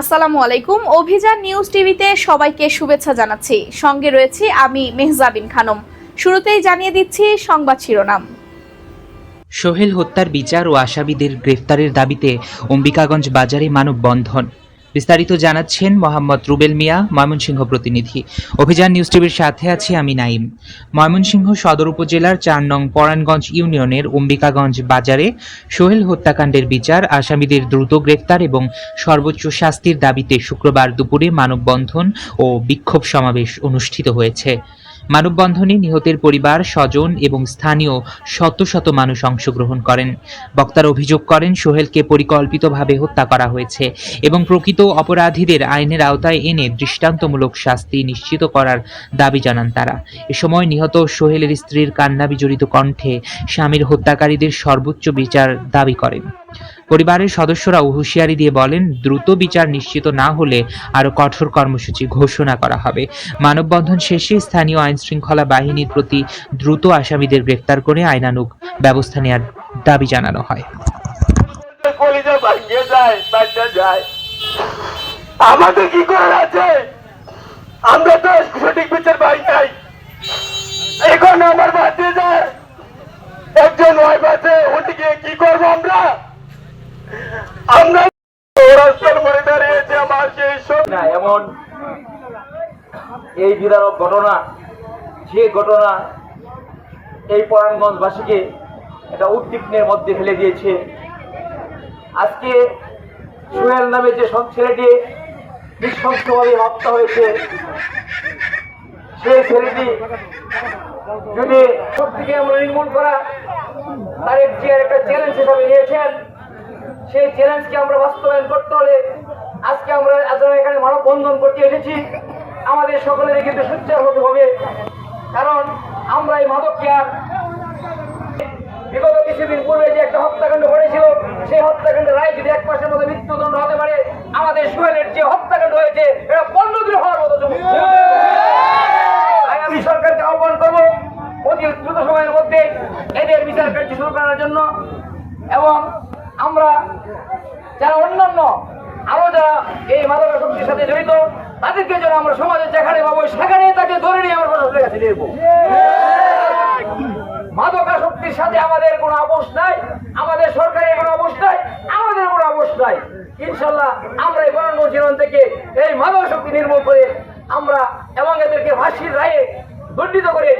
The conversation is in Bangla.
আসসালামু আলাইকুম। অভিযান নিউজ টিভিতে সবাইকে শুভেচ্ছা জানাচ্ছি। সঙ্গে রয়েছি আমি মেহজাবিন খানম। শুরুতেই জানিয়ে দিচ্ছি সংবাদ শিরোনাম। সোহেল হত্যার বিচার ও আসামিদের গ্রেফতারের দাবিতে অম্বিকাগঞ্জ বাজারে মানববন্ধন। বিস্তারিত জানাচ্ছেন মোহাম্মদ রুবেল মিয়া, ময়মনসিংহ প্রতিনিধি। অভিযান নিউজ টিভির সাথে আছি আমি নাইম। ময়মনসিংহ সদর উপজেলার ৪ নং পরাণগঞ্জ ইউনিয়নের অম্বিকাগঞ্জ বাজারে সোহেল হত্যাকাণ্ডের বিচার, আসামিদের দ্রুত গ্রেফতার এবং সর্বোচ্চ শাস্তির দাবিতে শুক্রবার দুপুরে মানববন্ধন ও বিক্ষোভ সমাবেশ অনুষ্ঠিত হয়েছে। মানববন্ধনে নিহতের পরিবার, স্বজন এবং স্থানীয় শত শত মানুষ অংশগ্রহণ করেন। বক্তারা অভিযোগ করেন সোহেলকে পরিকল্পিতভাবে হত্যা করা হয়েছে এবং প্রকৃত অপরাধীদের আইনের আওতায় এনে দৃষ্টান্তমূলক শাস্তি নিশ্চিত করার দাবি জানান তারা। এ সময় নিহত সোহেলের স্ত্রীর কান্নাবিজড়িত কণ্ঠে স্বামীর হত্যাকারীদের সর্বোচ্চ বিচার দাবি করেন। পরিবারের সদস্যরা হুঁশিয়ারি দিয়ে বলেন, দ্রুত বিচার নিশ্চিত না হলে আরও কঠোর কর্মসূচি ঘোষণা করা হবে। মানববন্ধন শেষে স্থানীয় আইনশৃঙ্খলা বাহিনীর প্রতি দ্রুত আসামিদের গ্রেফতার করে আইনানুগ ব্যবস্থা নেওয়ার দাবি জানানো হয়। আমাদের কি করার আছে? আমরা তো সঠিক বিচার পাই নাই। এখন আমার বাচ্চা যায়, একজন ওয়াইফ আছে, ওটিকে কি করবো আমরা? আমরা রাস্তার মনে দাঁড়িয়েছে আমার সেই না এমন এই বিদারক ঘটনা, যে ঘটনা এই পরাণগঞ্জবাসীকে একটা উদ্বিগ্নের মধ্যে ফেলে দিয়েছে। আজকে সোহেল নামে যে ছেলেটি নৃশংসভাবে হত্যা হয়েছে, সেই ছেলেটি যদি শক্তিকে আমরা নির্মূল করা তারেক জিয়ার একটা চ্যালেঞ্জ হিসাবে নিয়েছেন, সেই চ্যালেঞ্জকে আমরা বাস্তবায়ন করতে হলে আজকে আমরা এখানে মানববন্ধন করতে এসেছি। আমাদের সকলেরই কিন্তু সোচ্চার হতে হবে, কারণ আমরা এই মাদককে আর বিগত কিছুদিন পূর্বে যে একটা হত্যাকাণ্ড ঘটেছিল, সেই হত্যাকাণ্ডের রায় যদি 1 মাসের মধ্যে মৃত্যুদণ্ড হতে পারে, আমাদের সোহেলের যে হত্যাকাণ্ড হয়েছে এটা 15 দিন হওয়ার মতো। আমি সরকারকে আহ্বান করবো অতি দ্রুত সময়ের মধ্যে এদের বিচার কার্য শুরু করার জন্য, এবং আমরা যারা অন্যান্য আরো যারা এই মাদকাসক্তির সাথে জড়িত তাদেরকে যেন আমরা সমাজে যেখানে পাবো সেখানে তাকে ধরে নিয়ে আমরা প্রশাসনের কাছে নেব। মাদকাসক্তির সাথে আমাদের কোনো আপোষ নাই, আমাদের সরকারের কোনো আপোষ নাই, আমাদের কোনো আপোষ নাই। ইনশাল্লাহ আমরা এই পরাণগঞ্জ জীবন থেকে এই মাদকাসক্তি নির্মূল করে আমরা এবং এদেরকে ফাঁসির রায়ে দণ্ডিত করে